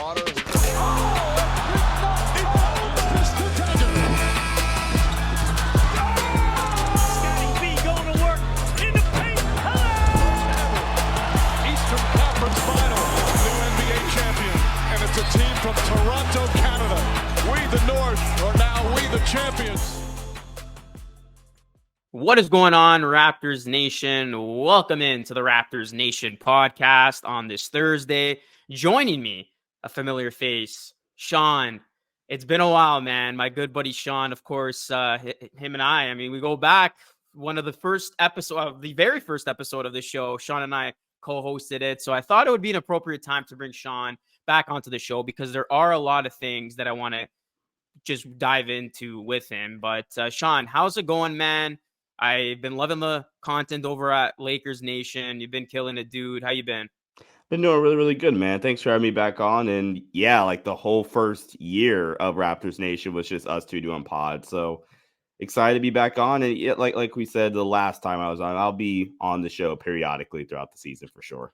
Schroder. It's a team from Toronto, Canada. We, the North, are now we, the champions. What is going on, Raptors Nation? Welcome into the Raptors Nation podcast on this Thursday. Joining me, a familiar face, Sean. It's been a while, man. My good buddy Sean, of course, him and I mean, we go back. One of the first episode, the very first episode of this show, Sean and I co-hosted it. So I thought it would be an appropriate time to bring Sean back onto the show because there are a lot of things that I want to just dive into with him. But Sean, how's it going, man? I've been loving the content over at Lakers Nation. You've been killing it, dude. How you been? Been doing really, really good, man. Thanks for having me back on. And yeah, like the whole first year of Raptors Nation was just us two doing pod. So excited to be back on. And yeah, like we said the last time I was on, I'll be on the show periodically throughout the season for sure.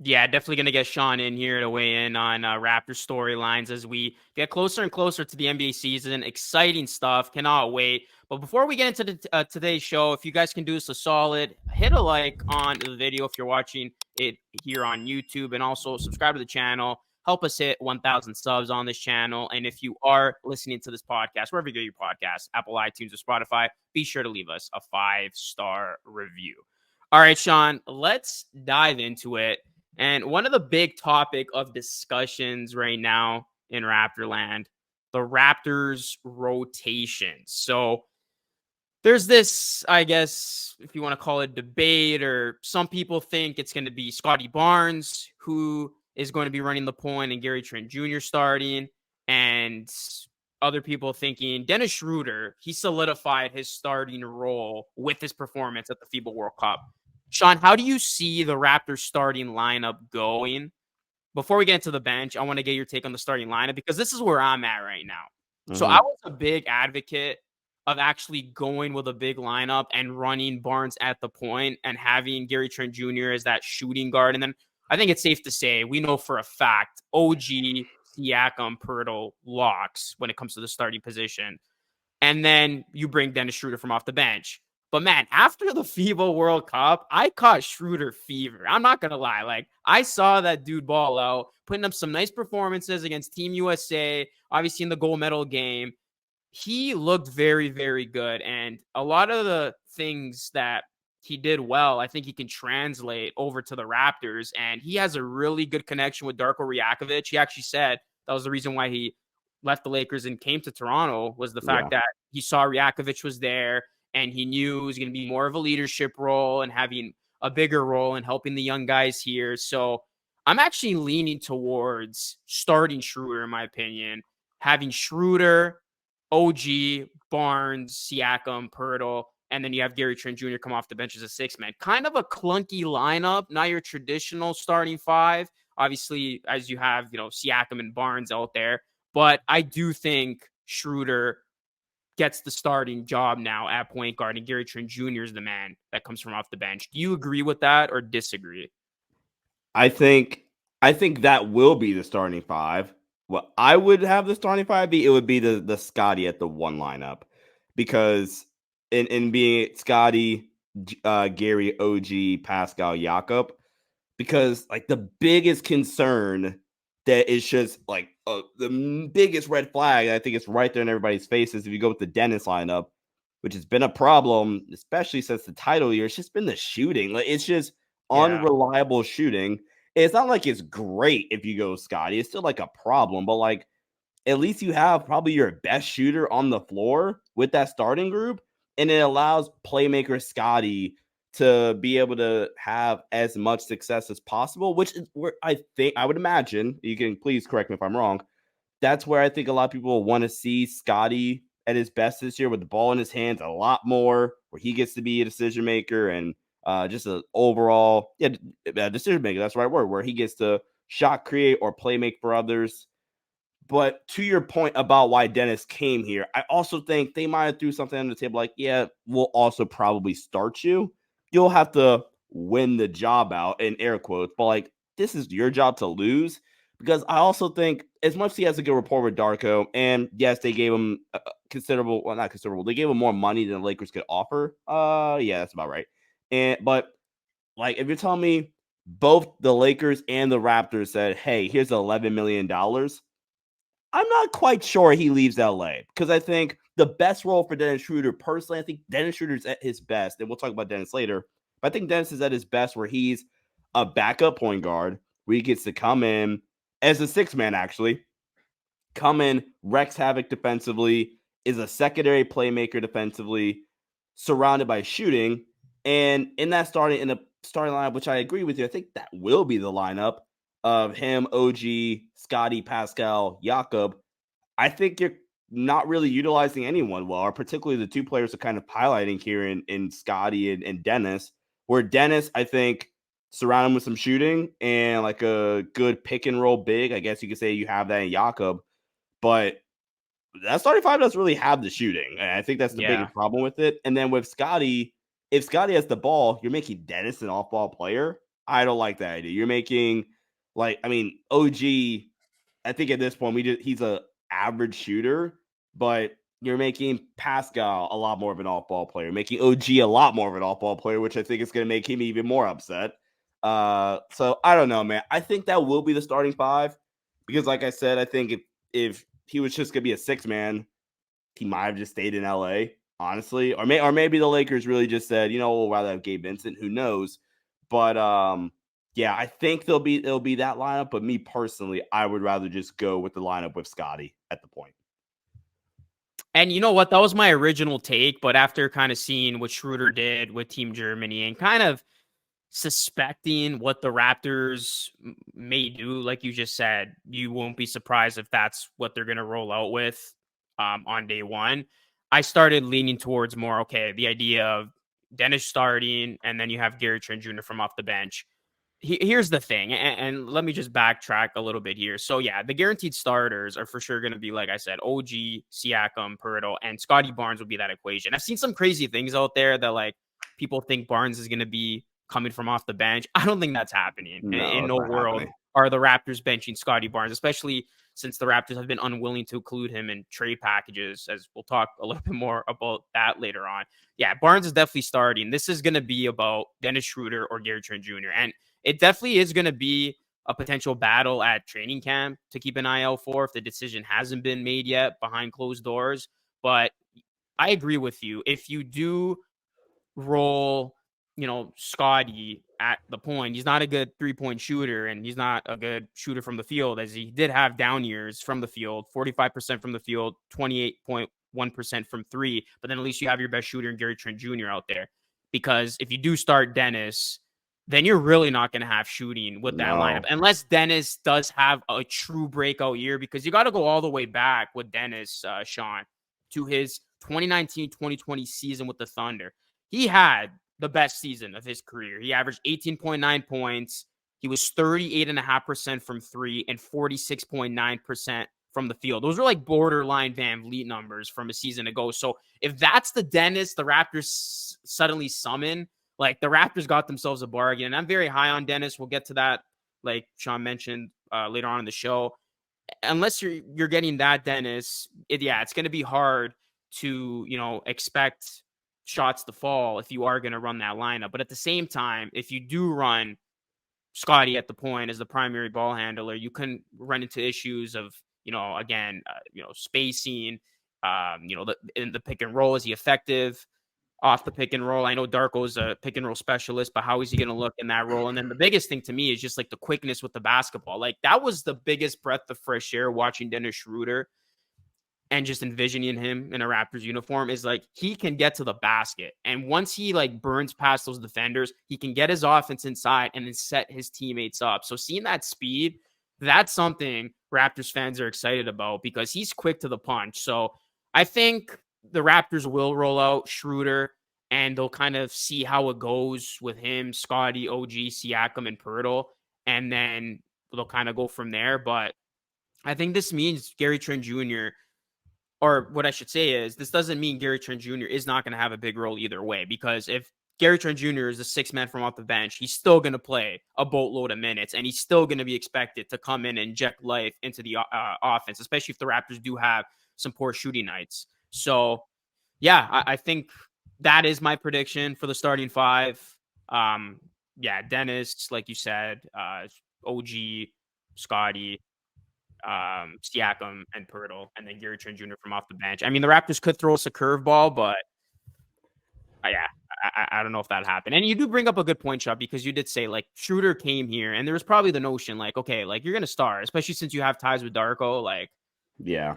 Yeah, definitely going to get Sean in here to weigh in on Raptors storylines as we get closer and closer to the NBA season. Exciting stuff. Cannot wait. But before we get into today's show, if you guys can do us a solid, hit a like on the video if you're watching it here on YouTube, and also subscribe to the channel. Help us hit 1,000 subs on this channel. And if you are listening to this podcast, wherever you get your podcast, Apple, iTunes, or Spotify, be sure to leave us a 5-star review. All right, Sean, let's dive into it. And one of the big topic of discussions right now in Raptorland, the Raptors rotation. So there's this, I guess, if you want to call it debate, or some people think it's going to be Scottie Barnes who is going to be running the point and Gary Trent Jr. starting. And other people thinking Dennis Schroder, he solidified his starting role with his performance at the FIBA World Cup. Sean, how do you see the Raptors starting lineup going? Before we get into the bench, I want to get your take on the starting lineup because this is where I'm at right now. Mm-hmm. So I was a big advocate of actually going with a big lineup and running Barnes at the point and having Gary Trent Jr. as that shooting guard. And then I think it's safe to say we know for a fact OG, Siakam, Poeltl locks when it comes to the starting position. And then you bring Dennis Schroder from off the bench. But man, after the FIBA World Cup, I caught Schroder fever. I'm not going to lie. Like, I saw that dude ball out, putting up some nice performances against Team USA, obviously in the gold medal game. He looked very, very good. And a lot of the things that he did well, I think he can translate over to the Raptors. And he has a really good connection with Darko Rajakovic. He actually said that was the reason why he left the Lakers and came to Toronto, was the fact that he saw Rajakovic was there. And he knew it was going to be more of a leadership role and having a bigger role and helping the young guys here. So I'm actually leaning towards starting Schroder, in my opinion, having Schroder, OG, Barnes, Siakam, Poeltl, and then you have Gary Trent Jr. come off the bench as a six-man. Kind of a clunky lineup, not your traditional starting five. Obviously, as you have, Siakam and Barnes out there. But I do think Schroder gets the starting job now at point guard, and Gary Trent Jr. is the man that comes from off the bench. Do you agree with that or disagree? I think that will be the starting five. What I would have the starting five be, it would be the Scottie at the one lineup, because in being Scottie, Gary, OG, Pascal, Jakob, because like the biggest concern that is just like the biggest red flag, I think it's right there in everybody's faces. If you go with the Dennis lineup, which has been a problem, especially since the title year, it's just been the shooting. Like, it's just unreliable shooting. It's not like it's great if you go Scottie. It's still like a problem, but like at least you have probably your best shooter on the floor with that starting group, and it allows playmaker Scottie to be able to have as much success as possible, which is where I would imagine, you can please correct me if I'm wrong, that's where I think a lot of people want to see Scottie at his best this year, with the ball in his hands a lot more, where he gets to be a decision maker and just an overall decision maker. That's the right word, where he gets to shot create or play make for others. But to your point about why Dennis came here, I also think they might have threw something on the table like, yeah, we'll also probably start you. You'll have to win the job out, in air quotes, but like, this is your job to lose. because I also think as much as he has a good rapport with Darko, and yes, they gave him not considerable, they gave him more money than the Lakers could offer. Yeah, that's about right. But like, if you're telling me both the Lakers and the Raptors said, hey, here's $11 million, I'm not quite sure he leaves LA, because I think the best role for Dennis Schroder, personally, I think Dennis Schroder's at his best, and we'll talk about Dennis later, but I think Dennis is at his best where he's a backup point guard, where he gets to come in as a six man, actually, come in, wrecks havoc defensively, is a secondary playmaker defensively, surrounded by shooting. And in the starting lineup, which I agree with you, I think that will be the lineup of him, OG, Scotty, Pascal, Jakob. I think you're not really utilizing anyone well, or particularly the two players are kind of highlighting here in Scotty and Dennis, where Dennis, I think, surround him with some shooting and like a good pick and roll big. I guess you could say you have that in Jakob, but that starting five doesn't really have the shooting. And I think that's the biggest problem with it. And then with Scotty, if Scotty has the ball, you're making Dennis an off-ball player. I don't like that idea. You're making, OG, I think at this point, he's a average shooter, but you're making Pascal a lot more of an off-ball player, making OG a lot more of an off-ball player, which I think is going to make him even more upset. So I don't know, man. I think that will be the starting five because, like I said, I think if he was just going to be a six man, he might have just stayed in LA, honestly, or maybe the Lakers really just said, we'll rather have Gabe Vincent. Who knows? But yeah, I think it'll be that lineup. But me personally, I would rather just go with the lineup with Scotty at the point. And you know what? That was my original take. But after kind of seeing what Schroeder did with Team Germany and kind of suspecting what the Raptors may do, like you just said, you won't be surprised if that's what they're going to roll out with on day one. I started leaning towards more, okay, the idea of Dennis starting, and then you have Gary Trent Jr. from off the bench. Here's the thing, and let me just backtrack a little bit here. So yeah, the guaranteed starters are for sure going to be, like I said, OG, Siakam, Pirtle, and Scotty Barnes will be that equation. I've seen some crazy things out there that like people think Barnes is going to be coming from off the bench. I don't think that's happening. In no world are the Raptors benching Scotty Barnes, especially since the Raptors have been unwilling to include him in trade packages, as we'll talk a little bit more about that later on. Yeah, Barnes is definitely starting. This is going to be about Dennis Schroder or Gary Trent Jr. And it definitely is going to be a potential battle at training camp to keep an eye out for if the decision hasn't been made yet behind closed doors. But I agree with you. If you do roll, Scotty at the point, he's not a good 3-point shooter and he's not a good shooter from the field, as he did have down years from the field, 45% from the field, 28.1% from three. But then at least you have your best shooter in Gary Trent Jr. out there. Because if you do start Dennis, then you're really not going to have shooting with that lineup. Unless Dennis does have a true breakout year, because you got to go all the way back with Dennis, Sean, to his 2019-2020 season with the Thunder. He had the best season of his career. He averaged 18.9 points. He was 38.5% from three and 46.9% from the field. Those are like borderline Van Vliet numbers from a season ago. So if that's the Dennis the Raptors suddenly summon, like the Raptors got themselves a bargain. And I'm very high on Dennis. We'll get to that, like Sean mentioned later on in the show. Unless you're getting that Dennis, it's going to be hard to, expect shots to fall if you are going to run that lineup. But at the same time, if you do run Scotty at the point as the primary ball handler, you can run into issues of, spacing, in the pick and roll. Is he effective off the pick and roll? I know Darko's a pick and roll specialist, but how is he going to look in that role? And then the biggest thing to me is just like the quickness with the basketball. Like that was the biggest breath of fresh air watching Dennis Schroder and just envisioning him in a Raptors uniform is like he can get to the basket. And once he like burns past those defenders, he can get his offense inside and then set his teammates up. So seeing that speed, that's something Raptors fans are excited about because he's quick to the punch. So I think the Raptors will roll out Schroder and they'll kind of see how it goes with him, Scotty, OG, Siakam, and Pirtle. And then they'll kind of go from there. But I think this means Gary Trent Jr., or what I should say is this doesn't mean Gary Trent Jr. is not going to have a big role either way, because if Gary Trent Jr. is a 6-man from off the bench. He's still going to play a boatload of minutes, and he's still going to be expected to come in and inject life into the offense, especially if the Raptors do have some poor shooting nights. So, yeah, I think that is my prediction for the starting 5. Yeah, Dennis, like you said, OG, Scotty, Siakam, and Pirtle, and then Gary Trent Jr. from off the bench. I mean, the Raptors could throw us a curveball, but yeah, I don't know if that happened. And you do bring up a good point, Chubb, because you did say, like, Schroder came here, and there was probably the notion, like, okay, like, you're going to start, especially since you have ties with Darko. Like, yeah.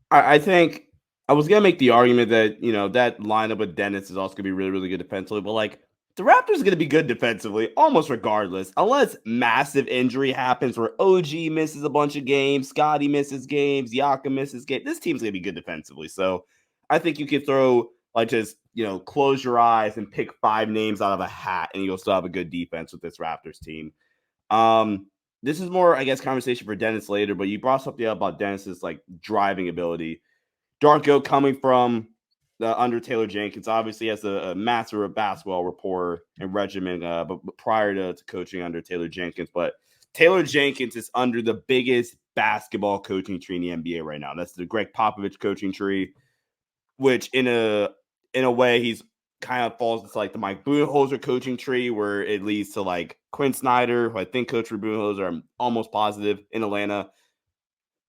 I think I was going to make the argument that, that lineup with Dennis is also going to be really, really good defensively. But, like, the Raptors are going to be good defensively almost regardless, unless massive injury happens where OG misses a bunch of games, Scotty misses games, Yaka misses games. This team's going to be good defensively. So I think you could throw, like, just, close your eyes and pick 5 names out of a hat, and you'll still have a good defense with this Raptors team. This is more, I guess, conversation for Dennis later, but you brought something up about Dennis's, like, driving ability. Darko coming from under Taylor Jenkins obviously has a master of basketball rapport and regimen, but prior to coaching under Taylor Jenkins. But Taylor Jenkins is under the biggest basketball coaching tree in the NBA right now. That's the Greg Popovich coaching tree, which in a way he's kind of falls into like the Mike Budenholzer coaching tree, where it leads to like Quinn Snyder, who I think coached for Budenholzer. I'm almost positive in Atlanta.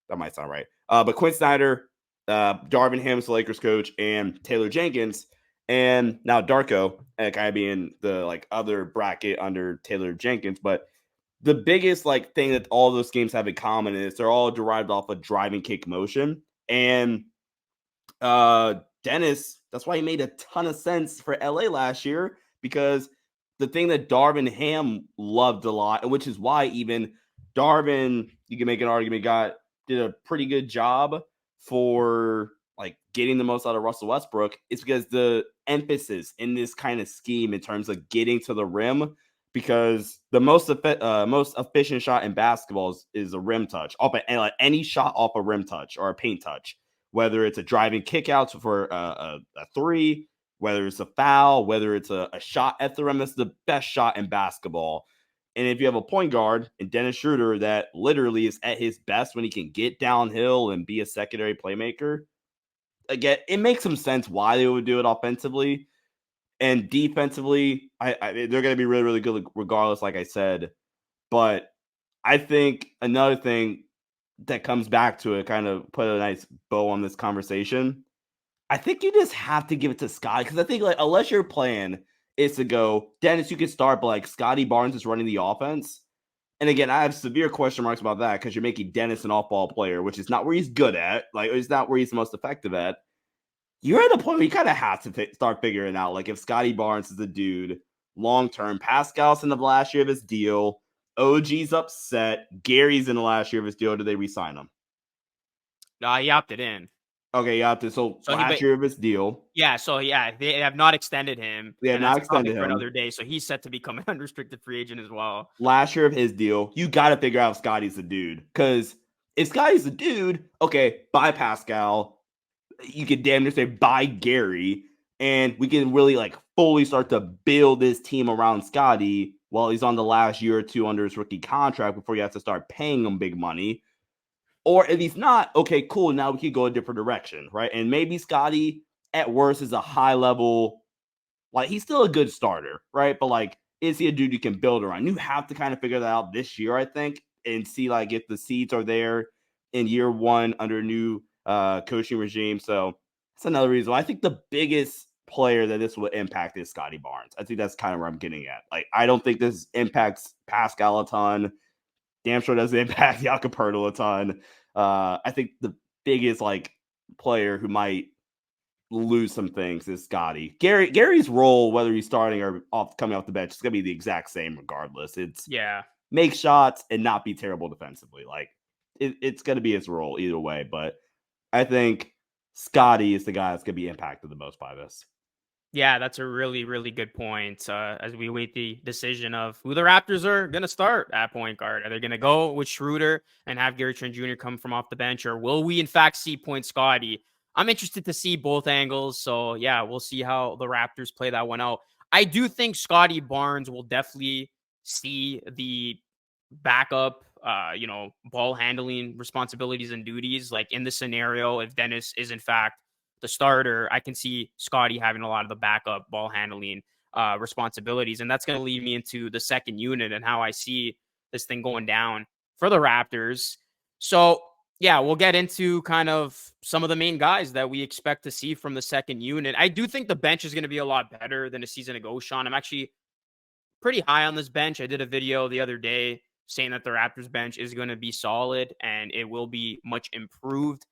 That might sound right. But Quinn Snyder, Darvin Ham's the Lakers coach, and Taylor Jenkins, and now Darko, kind of being the like other bracket under Taylor Jenkins. But the biggest like thing that all those games have in common is they're all derived off a driving kick motion. And Dennis, that's why he made a ton of sense for LA last year, because the thing that Darvin Ham loved a lot, and which is why even Darvin, you can make an argument, did a pretty good job for like getting the most out of Russell Westbrook. It's because the emphasis in this kind of scheme in terms of getting to the rim, because the most efficient shot in basketball is a rim touch, any shot off a rim touch or a paint touch, whether it's a driving kick out for a 3, whether it's a foul, whether it's a shot at the rim. That's the best shot in basketball. And if you have a point guard in Dennis Schroder that literally is at his best when he can get downhill and be a secondary playmaker, again, it makes some sense why they would do it offensively. And defensively, they're going to be really, really good regardless, like I said. But I think another thing that comes back to it, kind of put a nice bow on this conversation, I think you just have to give it to Scotty, because I think like unless your plan is to go, Dennis, you can start, but like Scotty Barnes is running the offense. And again, I have severe question marks about that, because you're making Dennis an off-ball player, which is not where he's good at. Like, it's not where he's the most effective at. You're at a point where you kind of have to start figuring out, like, if Scotty Barnes is the dude long-term. Pascal's in the last year of his deal. OG's upset. Gary's in the last year of his deal. Do they re-sign him? He opted in. Okay, yeah. So last year of his deal. Yeah, so yeah, they have not extended him. They have not extended him for another day, so he's set to become an unrestricted free agent as well. Last year of his deal, you got to figure out if Scotty's the dude. Because if Scotty's the dude, okay, bye Pascal. You could damn near say bye Gary, and we can really like fully start to build this team around Scotty while he's on the last year or two under his rookie contract before you have to start paying him big money. Or if he's not, okay, cool, now we can go a different direction, right? And maybe Scotty, at worst, is a high level, like, he's still a good starter, right? But, like, is he a dude you can build around? You have to kind of figure that out this year, I think, and see, like, if the seeds are there in year one under a new coaching regime. So that's another reason why I think the biggest player that this will impact is Scotty Barnes. I think that's kind of where I'm getting at. Like, I don't think this impacts Pascal a ton. Damn sure doesn't impact Jakob Poeltl a ton. I think the biggest like player who might lose some things is Scotty. Gary's role, whether he's starting or coming off the bench, is gonna be the exact same regardless. It's make shots and not be terrible defensively. Like it's gonna be his role either way. But I think Scotty is the guy that's gonna be impacted the most by this. Yeah, that's a really, really good point. As we wait the decision of who the Raptors are going to start at point guard. Are they going to go with Schroder and have Gary Trent Jr. come from off the bench, or will we in fact see Point Scotty I'm interested to see both angles. So yeah, we'll see how the Raptors play that one out. I do think Scotty Barnes will definitely see the backup, ball handling responsibilities and duties. Like in the scenario, if Dennis is in fact the starter, I can see Scotty having a lot of the backup ball handling responsibilities. And that's going to lead me into the second unit and how I see this thing going down for the Raptors. So yeah, we'll get into kind of some of the main guys that we expect to see from the second unit. I do think the bench is going to be a lot better than a season ago, Sean. I'm actually pretty high on this bench. I did a video the other day saying that the Raptors bench is going to be solid and it will be much improved.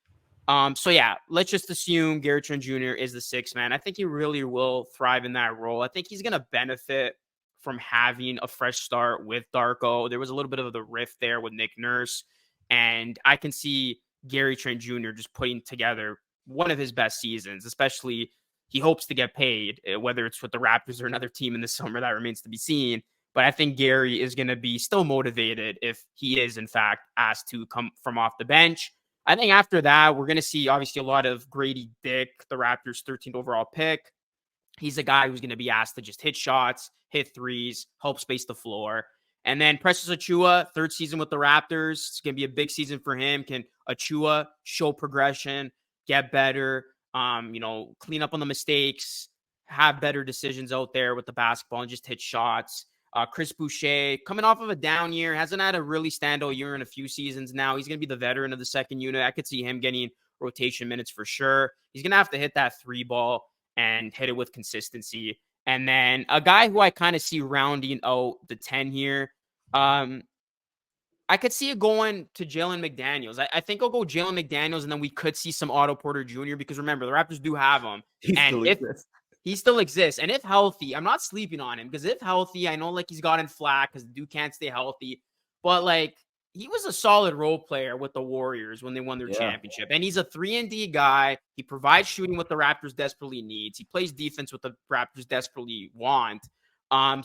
So yeah, let's just assume Gary Trent Jr. is the sixth man. I think he really will thrive in that role. I think he's going to benefit from having a fresh start with Darko. There was a little bit of the rift there with Nick Nurse, and I can see Gary Trent Jr. just putting together one of his best seasons, especially he hopes to get paid, whether it's with the Raptors or another team in the summer, that remains to be seen. But I think Gary is going to be still motivated if he is, in fact, asked to come from off the bench. I think after that, we're going to see obviously a lot of Grady Dick, the Raptors' 13th overall pick. He's a guy who's going to be asked to just hit shots, hit threes, help space the floor. And then Precious Achiuwa, third season with the Raptors. It's going to be a big season for him. Can Achiuwa show progression, get better, clean up on the mistakes, have better decisions out there with the basketball and just hit shots. Chris Boucher, coming off of a down year, hasn't had a really standout year in a few seasons now. He's going to be the veteran of the second unit. I could see him getting rotation minutes for sure. He's going to have to hit that three ball and hit it with consistency. And then a guy who I kind of see rounding out the 10 here, I could see it going to Jalen McDaniels. I think I'll go Jalen McDaniels, and then we could see some Otto Porter Jr. because remember, the Raptors do have him. He still exists. And if healthy, I'm not sleeping on him because if healthy, I know like he's gotten flack because the dude can't stay healthy. But like he was a solid role player with the Warriors when they won their championship. And he's a 3-and-D guy. He provides shooting what the Raptors desperately needs. He plays defense what the Raptors desperately want.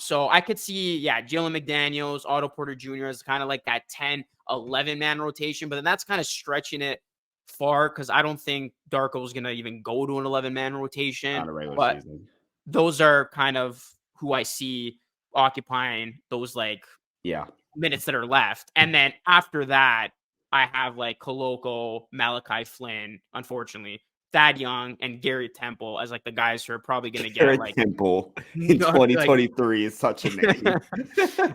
So I could see, Jalen McDaniels, Otto Porter Jr. as kind of like that 10, 11-man rotation. But then that's kind of stretching it far because I don't think Darko is going to even go to an 11-man rotation. Not a regular but season. Those are kind of who I see occupying those minutes that are left. And then after that, I have like Koloko, Malachi Flynn, unfortunately, Thad Young, and Gary Temple as like the guys who are probably going to get Gary Temple in 2023 is such a name.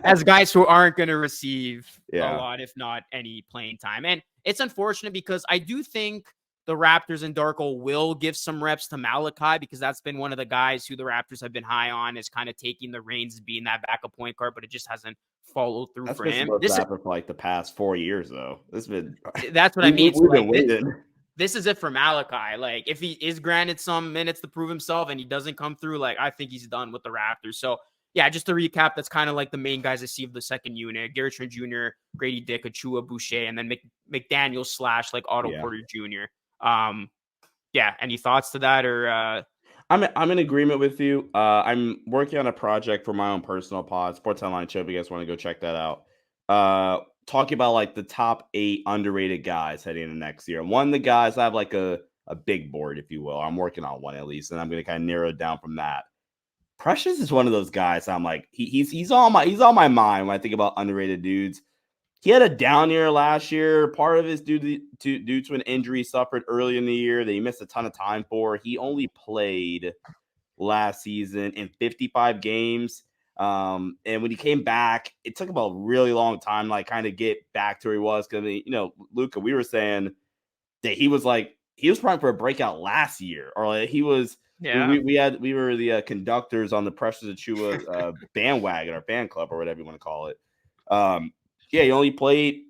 as guys who aren't going to receive a lot, if not any playing time. And it's unfortunate because I do think the Raptors and Darko will give some reps to Malachi because that's been one of the guys who the Raptors have been high on is kind of taking the reins, being that backup point guard, but it just hasn't followed through for him. This for like the past 4 years, though. That's what I mean. We've been waiting. This is it for Malachi. Like, if he is granted some minutes to prove himself and he doesn't come through, like, I think he's done with the Raptors. So, yeah, just to recap, that's kind of like the main guys I see of the second unit. Gary Trent Jr., Grady Dick, Achiuwa, Boucher, and then McDaniels / like Otto Porter Jr. Any thoughts to that? Or I'm in agreement with you. I'm working on a project for my own personal pod, Sports Online Show. If you guys want to go check that out. Talking about like the top 8 underrated guys heading into next year. One of the guys, I have like a big board, if you will. I'm working on one at least, and I'm going to kind of narrow it down from that. Precious is one of those guys. I'm like, he's on my mind when I think about underrated dudes. He had a down year last year. Part of his due to an injury suffered early in the year that he missed a ton of time for. He only played last season in 55 games. And when he came back, it took him a really long time, like kind of get back to where he was. Because Luca, we were saying that he was trying for a breakout last year, or like he was. Yeah, we were the conductors on the Precious Achiuwa bandwagon or fan club or whatever you want to call it. He only played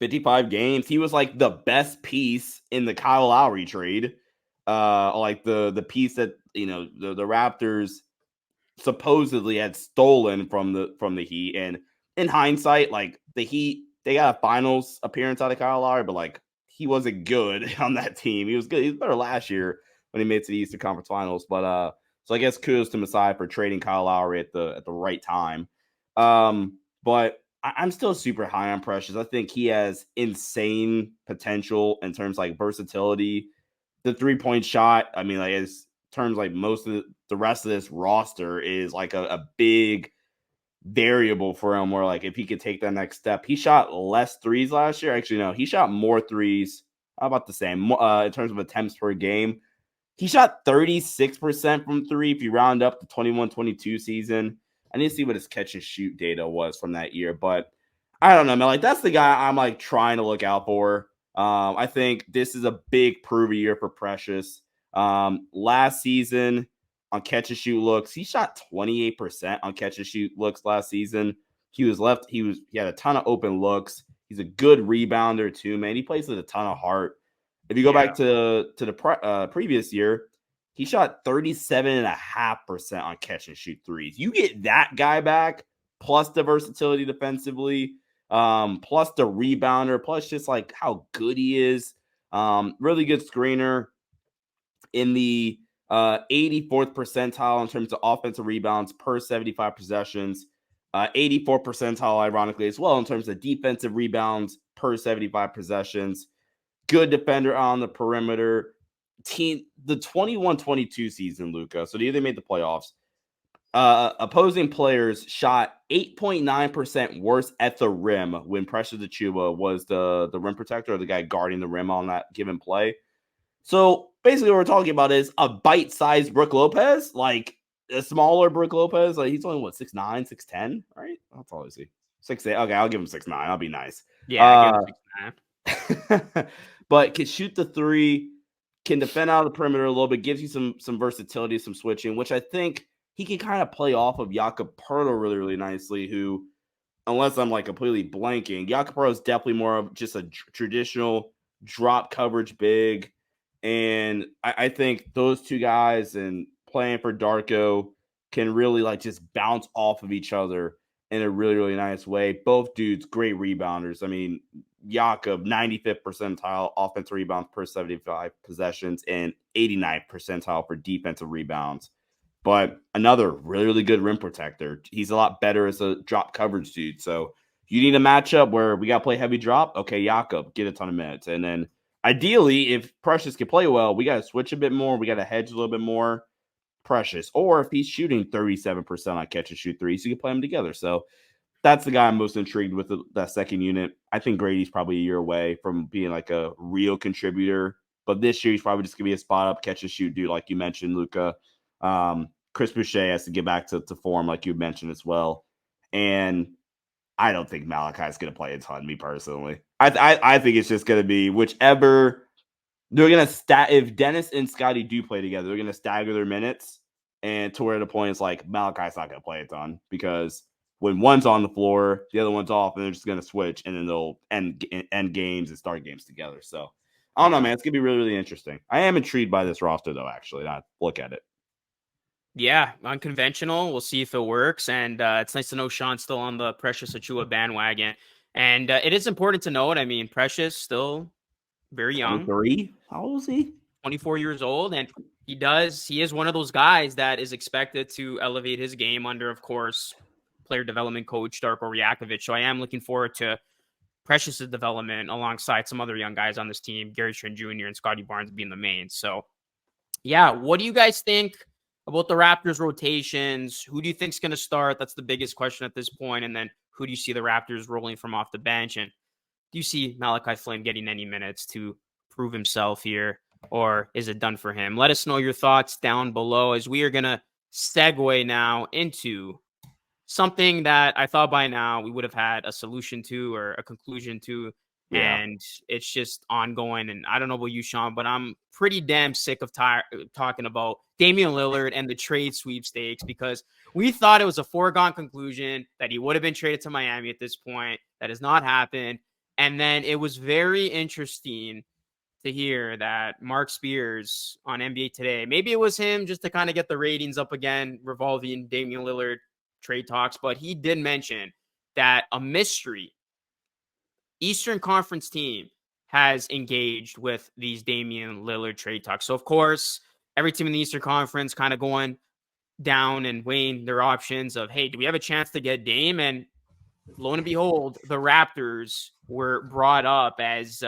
55 games. He was like the best piece in the Kyle Lowry trade, like the piece that the Raptors supposedly had stolen from the Heat. And in hindsight, like the Heat, they got a finals appearance out of Kyle Lowry, but like he wasn't good on that team. He was good. He was better last year when he made it to the Eastern Conference Finals. But so I guess kudos to Masai for trading Kyle Lowry at the right time. But I'm still super high on Precious. I think he has insane potential in terms of like versatility the 3-point shot, I mean, like, as terms like most of the rest of this roster is like a big variable for him where like if he could take that next step. He shot less threes last year. Actually, no, he shot more threes. How about the same in terms of attempts per game? He shot 36% from three if you round up the 21-22 season. I need to see what his catch and shoot data was from that year, but I don't know, man. Like, that's the guy I'm like trying to look out for. I think this is a big prove year for Precious. Last season on catch and shoot looks, he shot 28% on catch and shoot looks last season. He had a ton of open looks. He's a good rebounder too, man. He plays with a ton of heart. If you go back to the previous year, he shot 37.5% on catch and shoot threes. You get that guy back, plus the versatility defensively, plus the rebounder, plus just like how good he is. Really good screener in the 84th percentile in terms of offensive rebounds per 75 possessions. 84th percentile, ironically, as well, in terms of defensive rebounds per 75 possessions. Good defender on the perimeter. The 21-22 season, Luca. So the year they made the playoffs, opposing players shot 8.9% worse at the rim when Precious Achiuwa was the rim protector or the guy guarding the rim on that given play. So basically what we're talking about is a bite-sized Brook Lopez, like a smaller Brook Lopez. Like, he's only, what, 6'9", 6'10", right? That's all I see. 6'8". Okay, I'll give him 6'9". I'll be nice. Yeah, give him 6'9". But can shoot the three, can defend out of the perimeter a little bit, gives you some versatility, some switching, which I think he can kind of play off of Jakob Poeltl really, really nicely, who, unless I'm like completely blanking, Jakob Poeltl is definitely more of just a traditional drop coverage big. And I think those two guys and playing for Darko can really like just bounce off of each other in a really, really nice way. Both dudes, great rebounders. I mean, Jakob, 95th percentile offensive rebounds per 75 possessions and 89th percentile for defensive rebounds. But another really, really good rim protector. He's a lot better as a drop coverage dude. So you need a matchup where we got to play heavy drop. Okay, Jakob, get a ton of minutes. And then ideally, if Precious can play well, we got to switch a bit more. We got to hedge a little bit more. Precious. Or if he's shooting 37% on catch and shoot threes, you can play them together. So that's the guy I'm most intrigued with, that second unit. I think Grady's probably a year away from being like a real contributor. But this year, he's probably just going to be a spot up catch and shoot dude, like you mentioned, Luca. Chris Boucher has to get back to form, like you mentioned as well. And I don't think Malachi's going to play a ton, me personally. I think it's just going to be whichever they're going to if Dennis and Scotty do play together, they're going to stagger their minutes, and to where the point is like Malachi's not going to play a ton, because when one's on the floor, the other one's off, and they're just going to switch, and then they'll end games and start games together. So I don't know, man. It's going to be really, really interesting. I am intrigued by this roster, though, actually. I look at it. Yeah, unconventional. We'll see if it works. And it's nice to know Sean's still on the Precious Achiuwa bandwagon. And it is important to note, I mean, Precious still very young. 23? How old is he? 24 years old. And he is one of those guys that is expected to elevate his game under, of course, player development coach Darko Rajakovic. So I am looking forward to Precious's development alongside some other young guys on this team, Gary Trent Jr. and Scotty Barnes being the main. So, yeah, what do you guys think about the Raptors rotations? Who do you think's going to start? That's the biggest question at this point. And then who do you see the Raptors rolling from off the bench? And do you see Malachi Flynn getting any minutes to prove himself here, or is it done for him? Let us know your thoughts down below, as we are going to segue now into something that I thought by now we would have had a solution to, or a conclusion to. Yeah. And it's just ongoing. And I don't know about you, Sean, but I'm pretty damn sick of talking about Damian Lillard and the trade sweepstakes, because we thought it was a foregone conclusion that he would have been traded to Miami at this point. That has not happened. And then it was very interesting to hear that Mark Spears on NBA Today, maybe it was him just to kind of get the ratings up again, revolving Damian Lillard trade talks, but he did mention that a mystery Eastern Conference team has engaged with these Damian Lillard trade talks. So, of course, every team in the Eastern Conference kind of going down and weighing their options of, hey, do we have a chance to get Dame? And lo and behold, the Raptors were brought up as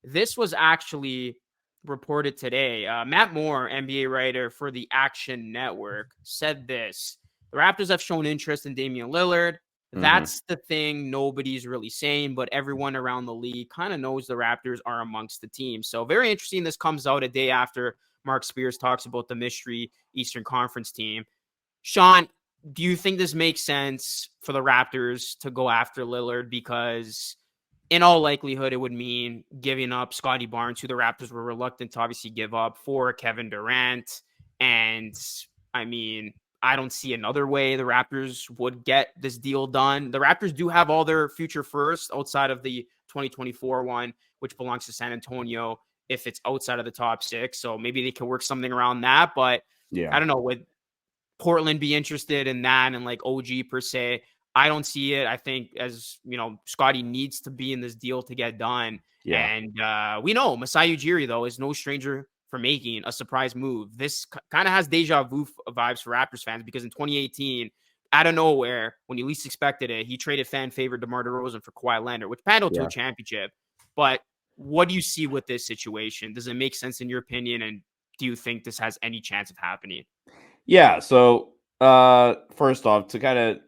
this was actually reported today. Matt Moore, NBA writer for the Action Network, said this: the Raptors have shown interest in Damian Lillard. That's the thing nobody's really saying, but everyone around the league kind of knows the Raptors are amongst the teams. So very interesting. This comes out a day after Mark Spears talks about the mystery Eastern Conference team. Sean, do you think this makes sense for the Raptors to go after Lillard? Because in all likelihood, it would mean giving up Scotty Barnes, who the Raptors were reluctant to obviously give up, for Kevin Durant. And I mean, I don't see another way the Raptors would get this deal done. The Raptors do have all their future first outside of the 2024 one, which belongs to San Antonio if it's outside of the top 6. So maybe they can work something around that. But Yeah. I don't know. Would Portland be interested in that and like OG per se? I don't see it. I think, as you know, Scotty needs to be in this deal to get done. Yeah. And we know Masai Ujiri, though, is no stranger for making a surprise move. This kind of has deja vu vibes for Raptors fans, because in 2018, out of nowhere, when you least expected it, he traded fan favorite DeMar DeRozan for Kawhi Leonard, which panned out to a championship. But what do you see with this situation? Does it make sense in your opinion? And do you think this has any chance of happening? Yeah. So first off, to kind of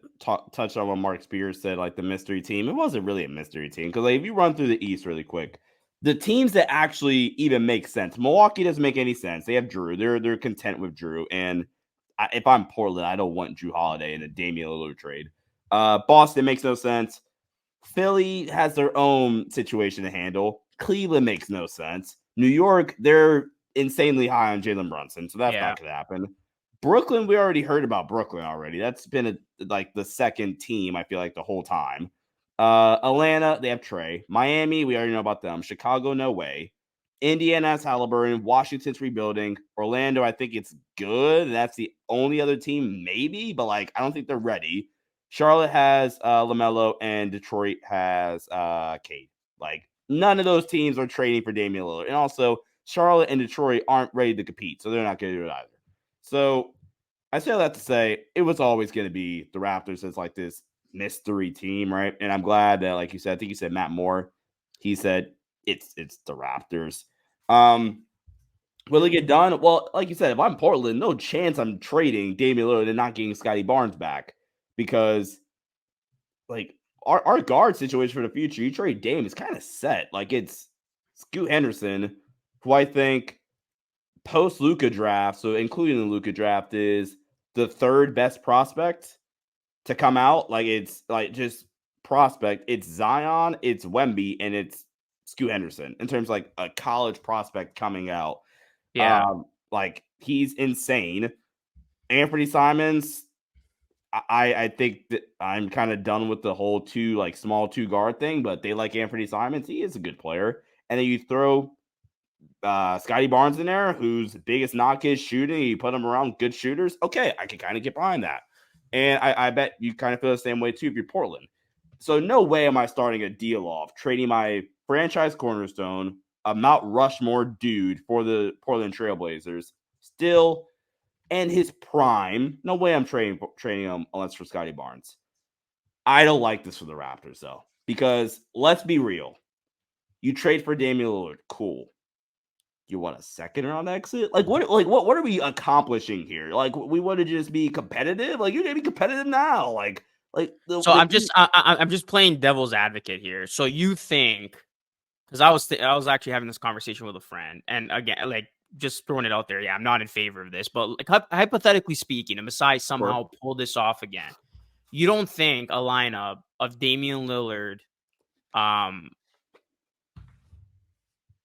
touch on what Mark Spears said, like the mystery team, it wasn't really a mystery team, because like, if you run through the East really quick, the teams that actually even make sense, Milwaukee doesn't make any sense. They have Drew. They're content with Drew. And if I'm Portland, I don't want Drew Holiday in a Damian Lillard trade. Boston makes no sense. Philly has their own situation to handle. Cleveland makes no sense. New York, they're insanely high on Jalen Brunson, so that's not going to happen. Brooklyn, we already heard about Brooklyn already. That's been like the second team, I feel like, the whole time. Atlanta, they have Trey. Miami, we already know about them. Chicago, no way. Indiana has Halliburton. Washington's rebuilding. Orlando, I think it's good. That's the only other team, maybe, but like I don't think they're ready. Charlotte has LaMelo, and Detroit has Cade. Like, none of those teams are trading for Damian Lillard. And also, Charlotte and Detroit aren't ready to compete, so they're not going to do it either. So I say all that to say it was always going to be the Raptors as like this mystery team, right? And I'm glad that, like you said, I think you said Matt Moore, he said it's the Raptors. Will it get done? Well, like you said, if I'm Portland, no chance I'm trading Damian Lillard and not getting Scotty Barnes back, because like our guard situation for the future, you trade Dame, is kind of set. Like, it's Scoot Henderson, who I think post Luca draft, so including the Luca draft, is the third best prospect to come out. Like, it's like just prospect. It's Zion, it's Wemby, and it's Scoot Henderson in terms of like a college prospect coming out. Yeah. Like, he's insane. Anthony Simons, I think that I'm kind of done with the whole small two guard thing, but they like Anthony Simons. He is a good player. And then you throw Scotty Barnes in there, whose biggest knock is shooting. You put him around good shooters. Okay, I can kind of get behind that. And I bet you kind of feel the same way too if you're Portland. So no way am I starting a deal off, trading my franchise cornerstone, a Mount Rushmore dude, for the Portland Trailblazers. Still, and his prime. No way I'm trading him unless for Scotty Barnes. I don't like this for the Raptors, though, because let's be real. You trade for Damian Lillard, cool. You want a second round exit? Like what are we accomplishing here? Like, we want to just be competitive? Like, you're gonna be competitive now. So I'm just playing devil's advocate here. So you think, because I was actually having this conversation with a friend, and again, like, just throwing it out there, yeah, I'm not in favor of this, but like hypothetically speaking, and Masai somehow pull this off again, you don't think a lineup of Damian Lillard,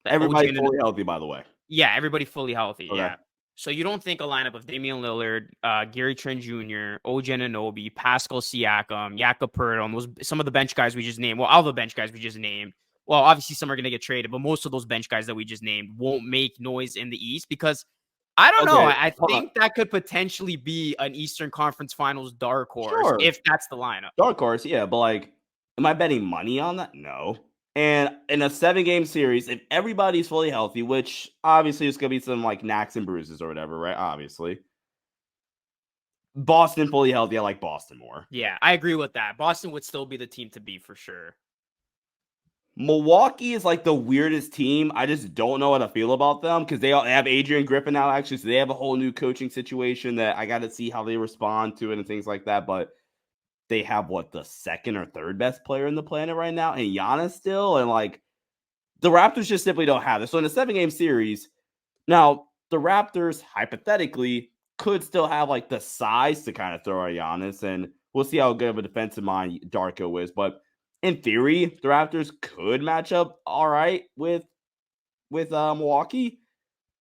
everybody fully healthy, by the way? Yeah, everybody fully healthy. Okay. Yeah. So you don't think a lineup of Damian Lillard, Gary Trent Jr., OG Anunoby, Pascal Siakam, Jakob Poeltl, those some of the bench guys we just named. Well, all the bench guys we just named. Well, obviously some are going to get traded, but most of those bench guys that we just named won't make noise in the East, because I don't know. I think that could potentially be an Eastern Conference Finals dark horse if that's the lineup. Dark horse, yeah, but like, am I betting money on that? No. And in a 7-game series, if everybody's fully healthy, which obviously is going to be some like knacks and bruises or whatever, right? Obviously. Boston fully healthy, I like Boston more. Yeah, I agree with that. Boston would still be the team to beat for sure. Milwaukee is like the weirdest team. I just don't know how to feel about them because they have Adrian Griffin now, actually. So they have a whole new coaching situation that I got to see how they respond to it and things like that. But they have the second or third best player in the planet right now, and Giannis still. And like the Raptors just simply don't have it. So in a 7-game series, now the Raptors hypothetically could still have like the size to kind of throw at Giannis, and we'll see how good of a defensive mind Darko is. But in theory, the Raptors could match up all right with Milwaukee.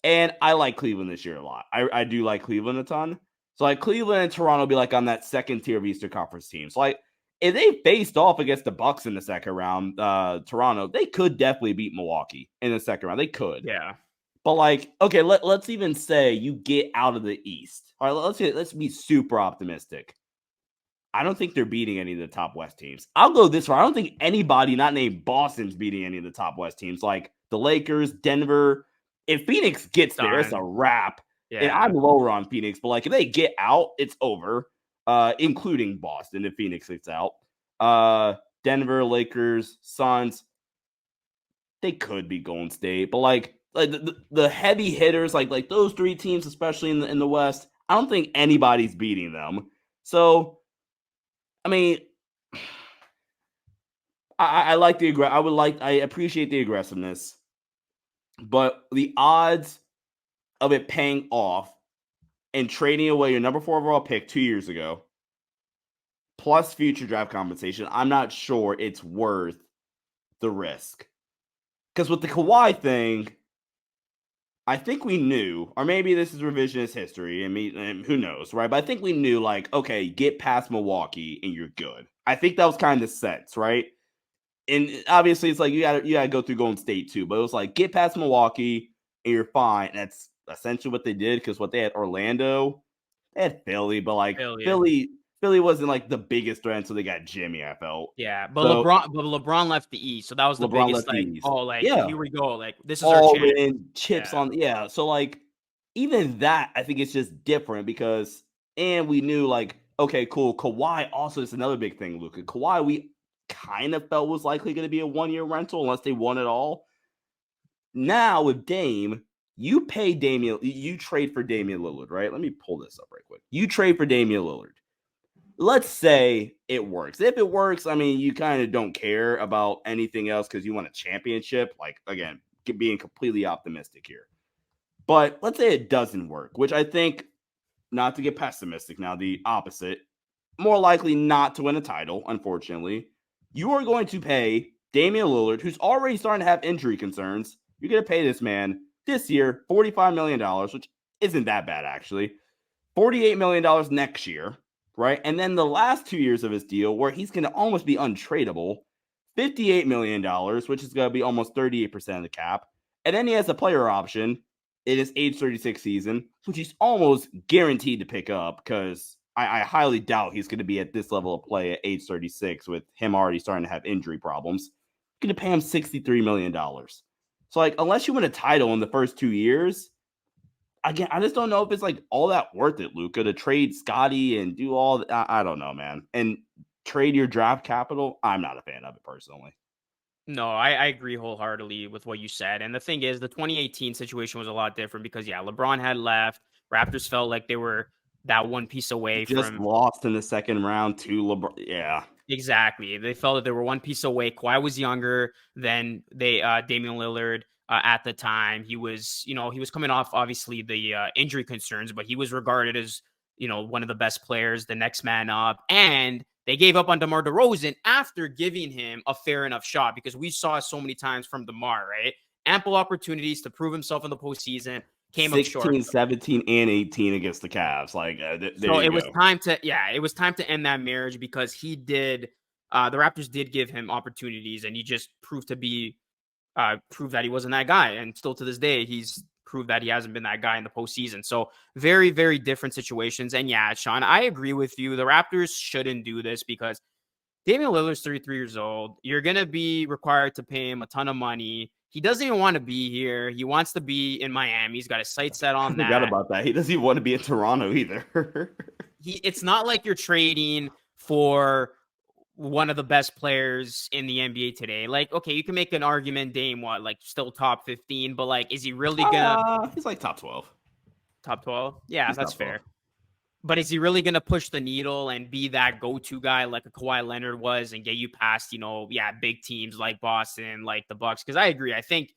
And I like Cleveland this year a lot. I do like Cleveland a ton. So like Cleveland and Toronto will be like on that second tier of Eastern Conference teams. So like if they faced off against the Bucks in the second round, Toronto, they could definitely beat Milwaukee in the second round. They could. Yeah. But like, okay, let's even say you get out of the East. All right, let's be super optimistic. I don't think they're beating any of the top West teams. I'll go this far. I don't think anybody not named Boston's beating any of the top West teams, like the Lakers, Denver. If Phoenix gets there, it's a wrap. Yeah. And I'm lower on Phoenix, but like if they get out, it's over. Including Boston if Phoenix gets out. Denver, Lakers, Suns. They could be Golden State, but like the heavy hitters, like those three teams, especially in the West, I don't think anybody's beating them. So I mean, I like I appreciate the aggressiveness, but the odds of it paying off and trading away your number 4 overall pick 2 years ago, plus future draft compensation, I'm not sure it's worth the risk. Because with the Kawhi thing, I think we knew, or maybe this is revisionist history, and who knows, right? But I think we knew, like, okay, get past Milwaukee and you're good. I think that was kind of the sense, right? And obviously, it's like you gotta go through Golden State too, but it was like get past Milwaukee and you're fine. And that's essentially what they did because what they had Orlando, they had Philly, but like Philly wasn't like the biggest threat until they got Jimmy. I felt but so, LeBron left the East, so that was the LeBron biggest left the East. here we go, like this is all our chance. in chips on So like even that, I think it's just different because and we knew like okay, cool. Kawhi also is another big thing, Luka. Kawhi, we kind of felt was likely going to be a 1-year rental unless they won it all. Now with Dame, you trade for Damian Lillard, right? Let me pull this up right quick. You trade for Damian Lillard. Let's say it works. If it works, I mean, you kind of don't care about anything else because you want a championship. Like, again, being completely optimistic here. But let's say it doesn't work, which I think, not to get pessimistic now, the opposite, more likely not to win a title, unfortunately. You are going to pay Damian Lillard, who's already starting to have injury concerns. You're going to pay this man this year $45 million, which isn't that bad, actually. $48 million next year, right? And then the last 2 years of his deal, where he's going to almost be untradeable, $58 million, which is going to be almost 38% of the cap. And then he has a player option in his age 36 season, which he's almost guaranteed to pick up because I highly doubt he's going to be at this level of play at age 36 with him already starting to have injury problems. You're going to pay him $63 million. So, like, unless you win a title in the first 2 years, again, I just don't know if it's, like, all that worth it, Luka, to trade Scotty and do all that. I don't know, man. And trade your draft capital, I'm not a fan of it personally. No, I agree wholeheartedly with what you said. And the thing is, the 2018 situation was a lot different because, LeBron had left. Raptors felt like they were that one piece away just from lost in the second round to LeBron. Yeah, exactly. They felt that they were one piece away. Kawhi was younger than Damian Lillard at the time. He was, he was coming off obviously the injury concerns, but he was regarded as, one of the best players, the next man up. And they gave up on DeMar DeRozan after giving him a fair enough shot because we saw so many times from DeMar, right? Ample opportunities to prove himself in the postseason. Came 16, up short. 17, and 18 against the Cavs. Like, so it was time to end that marriage because he did. The Raptors did give him opportunities, and he just proved that he wasn't that guy. And still to this day, he's proved that he hasn't been that guy in the postseason. So very, very different situations. And yeah, Sean, I agree with you. The Raptors shouldn't do this because Damian Lillard's 33 years old. You're going to be required to pay him a ton of money. He doesn't even want to be here. He wants to be in Miami. He's got his sights set on that. I forgot about that. He doesn't even want to be in Toronto either. It's not like you're trading for one of the best players in the NBA today. Like, okay, you can make an argument, Dame, still top 15, but like, is he really gonna He's like top 12. top 12? Yeah, He's that's top 12. fair. But is he really going to push the needle and be that go-to guy like a Kawhi Leonard was and get you past, big teams like Boston, like the Bucks? Because I agree. I think,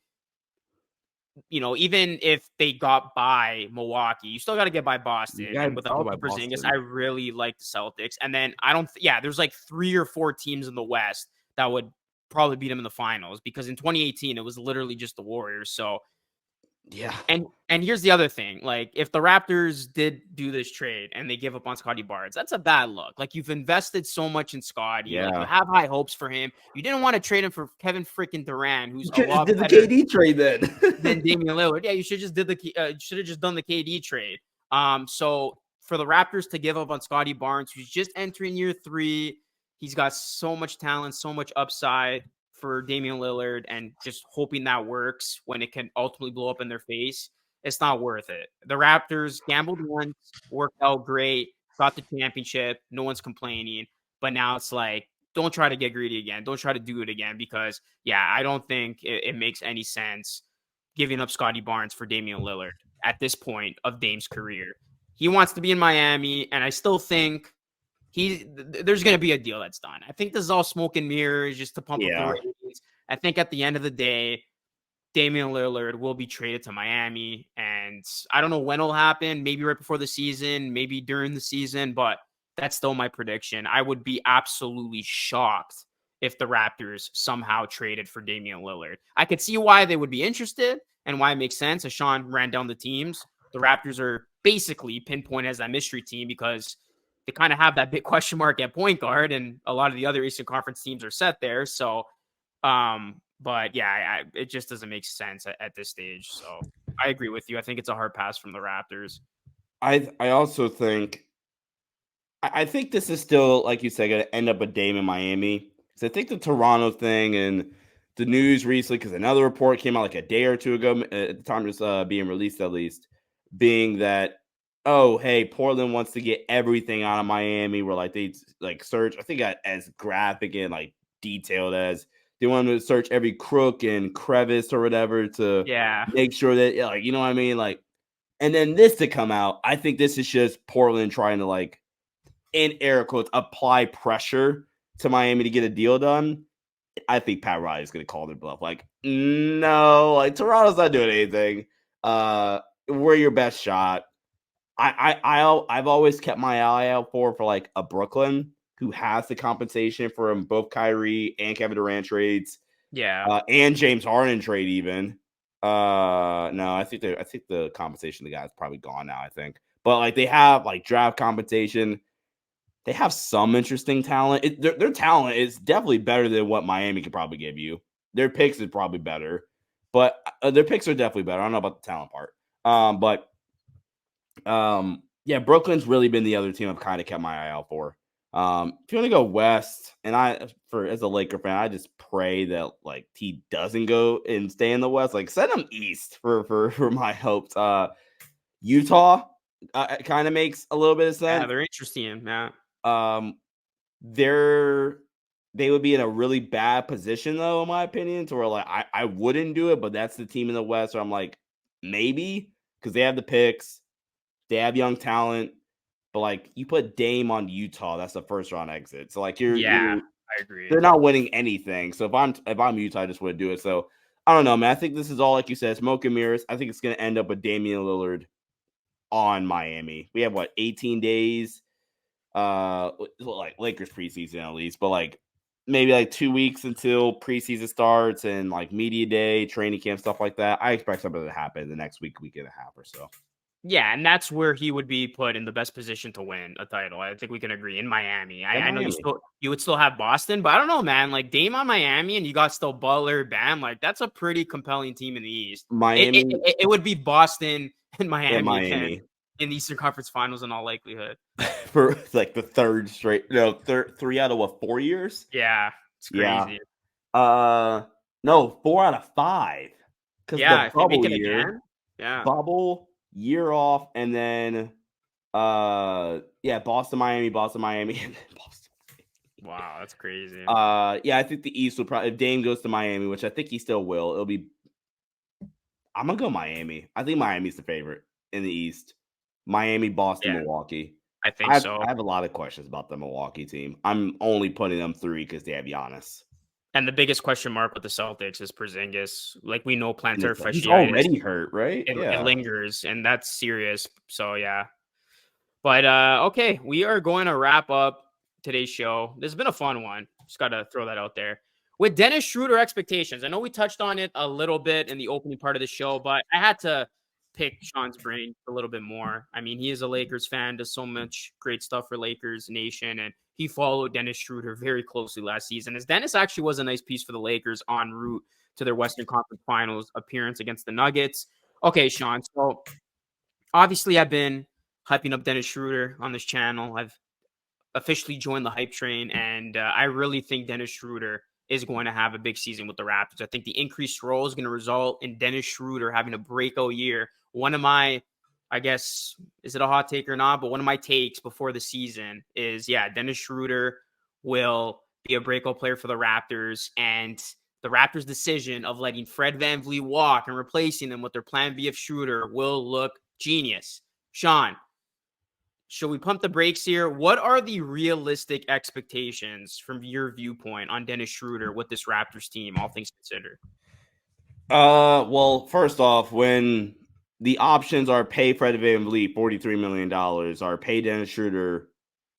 even if they got by Milwaukee, you still got to get by Boston. And with a go by healthy Porzingis, Boston. I really like the Celtics. And then there's like 3 or 4 teams in the West that would probably beat them in the finals, because in 2018 it was literally just the Warriors. So yeah. And here's the other thing. Like, if the Raptors did do this trade and they give up on Scotty Barnes, that's a bad look. Like, you've invested so much in Scotty. Yeah. Like, you have high hopes for him. You didn't want to trade him for Kevin freaking Durant, who's You a lot did the better KD trade then. than Damian Lillard. Yeah, you should just should have just done the KD trade. So for the Raptors to give up on Scotty Barnes, who's just entering year 3, he's got so much talent, so much upside for Damian Lillard, and just hoping that works when it can ultimately blow up in their face, it's not worth it. The Raptors gambled once, worked out great, got the championship, no one's complaining, but now it's like, don't try to get greedy again. Don't try to do it again, because, I don't think it makes any sense giving up Scotty Barnes for Damian Lillard at this point of Dame's career. He wants to be in Miami, and I still think there's going to be a deal that's done. I think this is all smoke and mirrors just to pump up the ratings. I think at the end of the day, Damian Lillard will be traded to Miami, and I don't know when it'll happen. Maybe right before the season, maybe during the season, but that's still my prediction. I would be absolutely shocked if the Raptors somehow traded for Damian Lillard. I could see why they would be interested and why it makes sense. As Sean ran down the teams, the Raptors are basically pinpointed as that mystery team because they kind of have that big question mark at point guard, and a lot of the other Eastern Conference teams are set there. So, but yeah, it just doesn't make sense at this stage. So I agree with you. I think it's a hard pass from the Raptors. I also think I think this is still, like you said, going to end up a Dame in Miami. Because I think the Toronto thing and the news recently, because another report came out like a day or two ago at the time it's being released, at least, being that, oh, hey, Portland wants to get everything out of Miami, where like they like search, I think as graphic and like detailed as they want to search every crook and crevice or whatever to make sure that, like, you know what I mean? Like, and then this to come out, I think this is just Portland trying to, like, in air quotes, apply pressure to Miami to get a deal done. I think Pat Riley is going to call their bluff. Like, no, like Toronto's not doing anything. We're your best shot. I've always kept my eye out for like a Brooklyn who has the compensation for both Kyrie and Kevin Durant trades. Yeah. And James Harden trade even. No, I think the compensation of the guy's probably gone now, I think. But like they have like draft compensation. They have some interesting talent. Their talent is definitely better than what Miami could probably give you. Their picks is probably better, but their picks are definitely better. I don't know about the talent part. Yeah, Brooklyn's really been the other team I've kind of kept my eye out for. If you want to go west, and as a Laker fan, I just pray that like he doesn't go and stay in the west. Like send him east for my hopes. Utah kind of makes a little bit of sense. Yeah, they're interesting. Yeah. They would be in a really bad position though, in my opinion, to where like I wouldn't do it, but that's the team in the West where I'm like, maybe, because they have the picks, they have young talent, but like you put Dame on Utah, that's the first round exit. So like I agree. They're not winning anything. So if I'm Utah, I just wouldn't do it. So I don't know, man. I think this is all, like you said, smoke and mirrors. I think it's gonna end up with Damian Lillard on Miami. We have 18 days. Like Lakers preseason at least, but like maybe like 2 weeks until preseason starts and like media day, training camp, stuff like that. I expect something to happen the next week and a half or so. Yeah, and that's where he would be put in the best position to win a title. I think we can agree in Miami. I know you would still have Boston, but I don't know, man. Like Dame on Miami, and you got still Butler, Bam. Like that's a pretty compelling team in the East. Miami, it would be Boston and Miami again in the Eastern Conference Finals in all likelihood for like the third straight. No, 3 out of 4 years. Yeah, it's crazy. Yeah. No, 4 out of 5. Because the bubble year, again, bubble year off, and then Boston, Miami, and then Boston. Wow, that's crazy. Yeah, I think the East will probably, if Dame goes to Miami, which I think he still will, it'll be, I'm gonna go Miami. I think Miami's the favorite in the East. Miami, Boston, Yeah, Milwaukee. I think I have, so. I have a lot of questions about the Milwaukee team. I'm only putting them 3 because they have Giannis. And the biggest question mark with the Celtics is Porzingis. Like we know And plantar he's fasciitis, already hurt, right? it Yeah. lingers, and that's serious. So yeah. But okay, we are going to wrap up today's show. This has been a fun one. Just got to throw that out there. With Dennis Schroder expectations, I know we touched on it a little bit in the opening part of the show, but I had to pick Sean's brain a little bit more. I mean, he is a Lakers fan, does so much great stuff for Lakers Nation, and he followed Dennis Schroder very closely last season. As Dennis actually was a nice piece for the Lakers en route to their Western Conference Finals appearance against the Nuggets. Okay, Sean. So obviously, I've been hyping up Dennis Schroder on this channel. I've officially joined the hype train, and I really think Dennis Schroder is going to have a big season with the Raptors. I think the increased role is going to result in Dennis Schroder having a breakout year. One of my, I guess, is it a hot take or not? But one of my takes before the season is, yeah, Dennis Schroder will be a breakout player for the Raptors, and the Raptors' decision of letting Fred VanVleet walk and replacing him with their plan B of Schroder will look genius. Sean, should we pump the brakes here? What are the realistic expectations from your viewpoint on Dennis Schroder with this Raptors team, all things considered? Well, first off, when the options are pay Fred VanVleet $43 million, or pay Dennis Schroder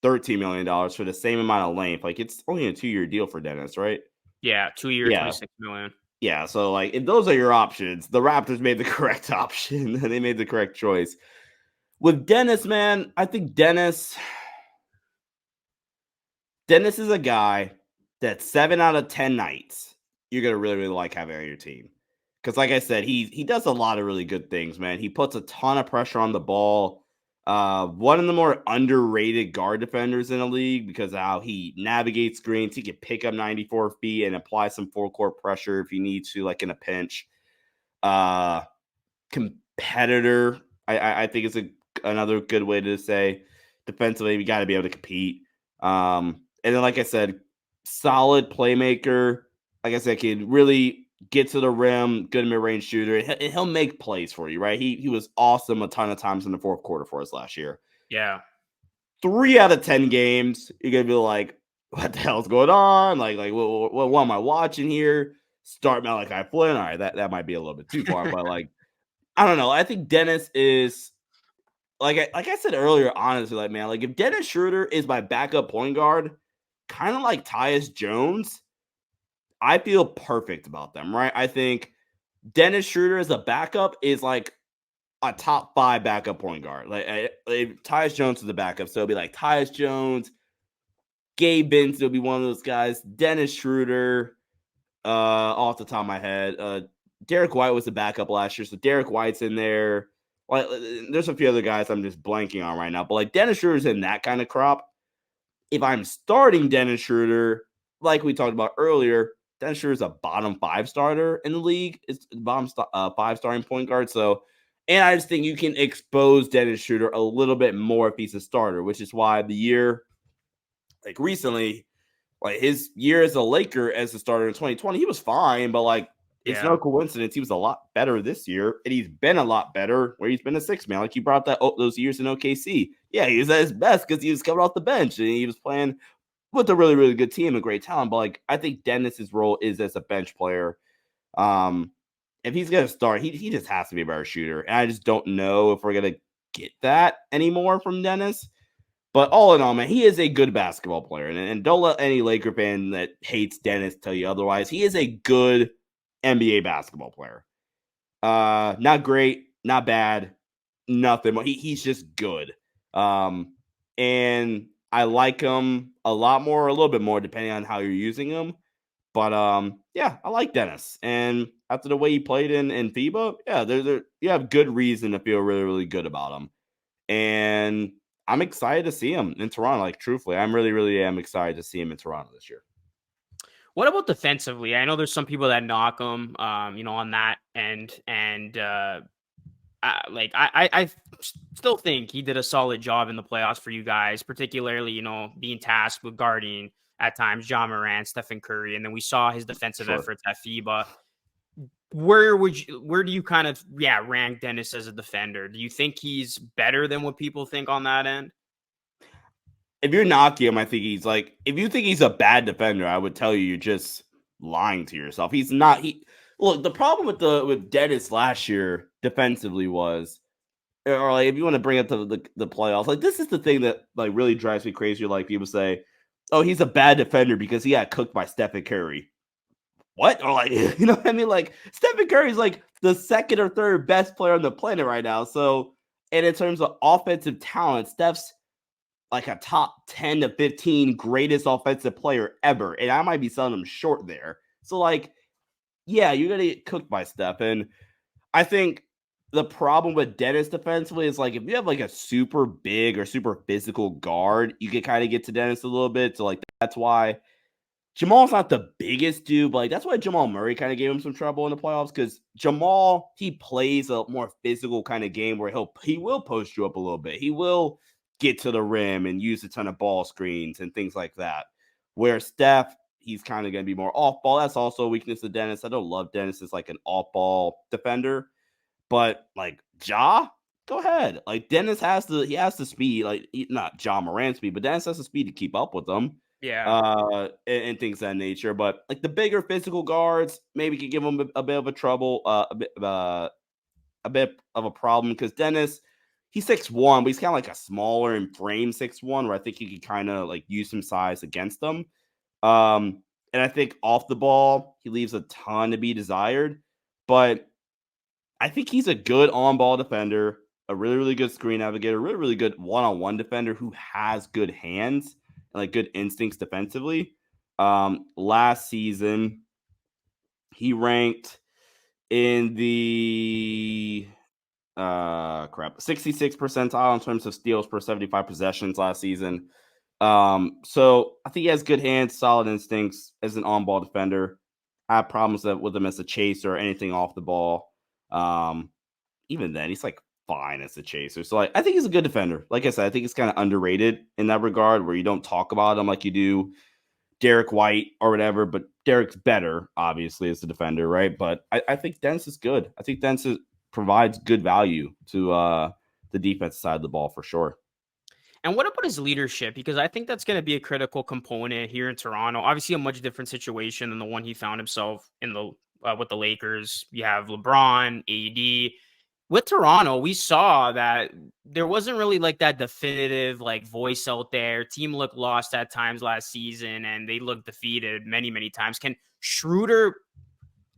$13 million for the same amount of length, like it's only a 2-year deal for Dennis, right? Yeah, 2 year, Yeah. 26 million. Yeah. So, like, if those are your options, the Raptors made the correct option and they made the correct choice. With Dennis, man, I think Dennis is a guy that 7 out of 10 nights you're gonna really, really like having on your team. Because, like I said, he does a lot of really good things, man. He puts a ton of pressure on the ball. One of the more underrated guard defenders in the league because of how he navigates screens. He can pick up 94 feet and apply some full court pressure if he needs to, like in a pinch. Uh, Competitor, I think it's another good way to say. Defensively, we got to be able to compete. And then, like I said, solid playmaker. Like I said, can really get to the rim, good mid-range shooter. And he'll make plays for you, right? He was awesome a ton of times in the fourth quarter for us last year. Yeah. 3 out of 10 games, you're gonna be like, "What the hell's going on? Like, what am I watching here?" Start Malachi Flynn. All right, that might be a little bit too far, but like, I don't know. I think Dennis is like I said earlier, honestly, like, man, like if Dennis Schroder is my backup point guard, kind of like Tyus Jones, I feel perfect about them, right? I think Dennis Schroder as a backup is like a top 5 backup point guard. Like Tyus Jones is the backup, so it'll be like Tyus Jones, Gabe Benson will be one of those guys, Dennis Schroder, off the top of my head. Derek White was the backup last year, so Derek White's in there. Like, there's a few other guys I'm just blanking on right now, but like Dennis Schroeder's in that kind of crop. If I'm starting Dennis Schroeder, like we talked about earlier, Dennis Schroeder's a bottom 5 starter in the league. It's the bottom 5 starting point guard. So, and I just think you can expose Dennis Schroeder a little bit more if he's a starter, which is why the year, like recently, like his year as a Laker as a starter in 2020, he was fine, but like it's no Yeah. coincidence he was a lot better this year, and he's been a lot better where he's been a 6 man. Like you brought that those years in OKC, yeah, he was at his best because he was coming off the bench and he was playing with a really, really good team and great talent. But like I think Dennis's role is as a bench player. Um, if he's gonna start, he just has to be a better shooter, and I just don't know if we're gonna get that anymore from Dennis. But all in all, man, he is a good basketball player. And don't let any Laker fan that hates Dennis tell you otherwise. He is a good NBA basketball player. Not great, not bad, nothing. But he's just good. And I like him a lot more, a little bit more, depending on how you're using him. But yeah, I like Dennis. And after the way he played in FIBA, yeah, you have good reason to feel really, really good about him. And I'm excited to see him in Toronto. Like, truthfully, I'm really, really am excited to see him in Toronto this year. What about defensively? I know there's some people that knock him, on that end, and I still think he did a solid job in the playoffs for you guys, particularly being tasked with guarding at times, John Morant, Stephen Curry, and then we saw his defensive Sure. efforts at FIBA. Where do you kind of rank Dennis as a defender? Do you think he's better than what people think on that end? If you're knocking him, I think he's like, if you think he's a bad defender, I would tell you you're just lying to yourself. He's not. Look, the problem with Dennis last year defensively was, or like if you want to bring up the playoffs, like this is the thing that like really drives me crazy. Like people say, oh, he's a bad defender because he got cooked by Stephen Curry. What? Or like, you know what I mean? Like Stephen Curry's like the second or third best player on the planet right now. So, and in terms of offensive talent, Steph's like a top 10 to 15 greatest offensive player ever. And I might be selling him short there. So, like, yeah, you're going to get cooked by Steph. And I think the problem with Dennis defensively is like if you have like a super big or super physical guard, you can kind of get to Dennis a little bit. So, like, that's why Jamal's not the biggest dude, but like that's why Jamal Murray kind of gave him some trouble in the playoffs because Jamal, he plays a more physical kind of game where he will post you up a little bit. He will get to the rim and use a ton of ball screens and things like that. Where Steph, he's kind of going to be more off ball. That's also a weakness of Dennis. I don't love Dennis as like an off ball defender, but like go ahead. Like Dennis he has the speed, like not Ja Morant speed, but Dennis has the speed to keep up with them. Yeah. And things of that nature. But like the bigger physical guards, maybe could give them a bit of a trouble, a bit of a problem because Dennis, he's 6'1", but he's kind of like a smaller in frame 6'1", where I think he could kind of like use some size against them. And I think off the ball, he leaves a ton to be desired. But I think he's a good on-ball defender, a really, really good screen navigator, really, really good one-on-one defender who has good hands and like good instincts defensively. Last season, he ranked in the 66th percentile in terms of steals per 75 possessions last season. So I think he has good hands, solid instincts as an on-ball defender. I have problems with him as a chaser or anything off the ball. Even then, he's like fine as a chaser. So like, I think he's a good defender. Like I said, I think he's kind of underrated in that regard, where you don't talk about him like you do Derek White or whatever. But Derek's better, obviously, as a defender, right? But I think Dennis is good. I think Dennis provides good value to the defensive side of the ball for sure. And what about his leadership? Because I think that's going to be a critical component here in Toronto. Obviously, a much different situation than the one he found himself in the with the Lakers. You have LeBron, AD. With Toronto, we saw that there wasn't really like that definitive like voice out there. Team looked lost at times last season, and they looked defeated many, many times. Can Schroder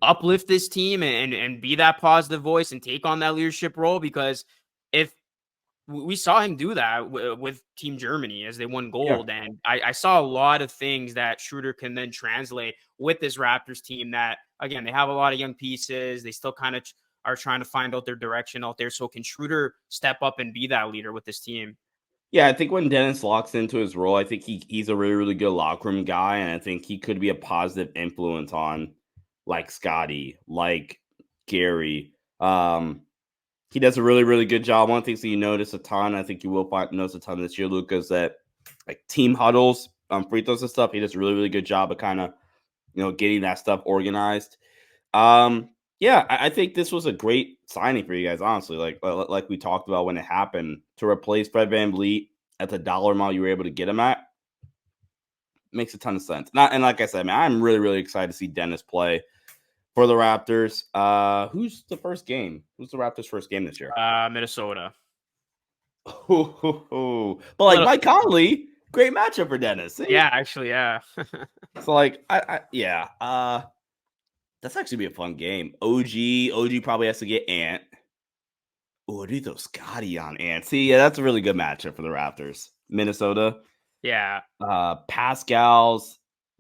uplift this team and be that positive voice and take on that leadership role? Because if we saw him do that with Team Germany as they won gold. Yeah. And I saw a lot of things that Schroder can then translate with this Raptors team that, again, they have a lot of young pieces. They still kind of are trying to find out their direction out there. So can Schroder step up and be that leader with this team? Yeah, I think when Dennis locks into his role, I think he's a really, really good locker room guy. And I think he could be a positive influence on like Scotty, like Gary. He does a really, really good job. One of the things that you notice a ton, I think you will notice a ton this year, Luca, is that like team huddles, free throws and stuff, he does a really, really good job of kind of, getting that stuff organized. Yeah, I think this was a great signing for you guys, honestly. Like we talked about when it happened, to replace Fred VanVleet at the dollar amount you were able to get him at makes a ton of sense. And like I said, man, I'm really, really excited to see Dennis play for the Raptors. Who's the first game? Who's the Raptors' first game this year? Minnesota. But like Mike Conley, great matchup for Dennis. See? Yeah, actually, yeah. So like, that's actually be a fun game. OG probably has to get Ant. Oh, do throw Scotty on Ant. See, yeah, that's a really good matchup for the Raptors. Minnesota. Yeah. Pascal's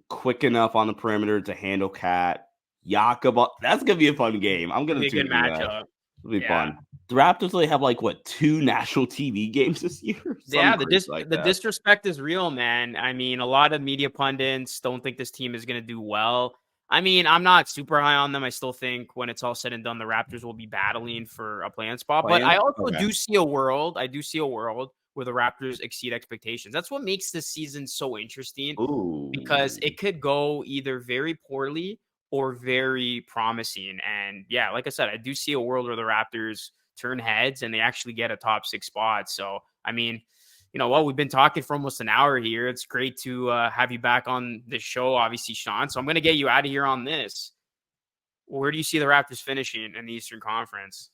quick enough on the perimeter to handle Cat. Jakob, that's gonna be a fun game. I'm gonna be a good matchup. It'll be fun. The Raptors really have like 2 national TV games this year. Yeah, the disrespect is real, man. I mean, a lot of media pundits don't think this team is gonna do well. I mean, I'm not super high on them. I still think when it's all said and done, the Raptors will be battling for a play-in spot. But I also do see a world. I do see a world where the Raptors exceed expectations. That's what makes this season so interesting because Ooh. it could go either very poorly or very promising. And yeah, like I said, I do see a world where the Raptors turn heads and they actually get a top 6 spot. So, I mean, you know what? We've been talking for almost an hour here. It's great to have you back on the show, obviously, Sean. So I'm going to get you out of here on this. Where do you see the Raptors finishing in the Eastern Conference?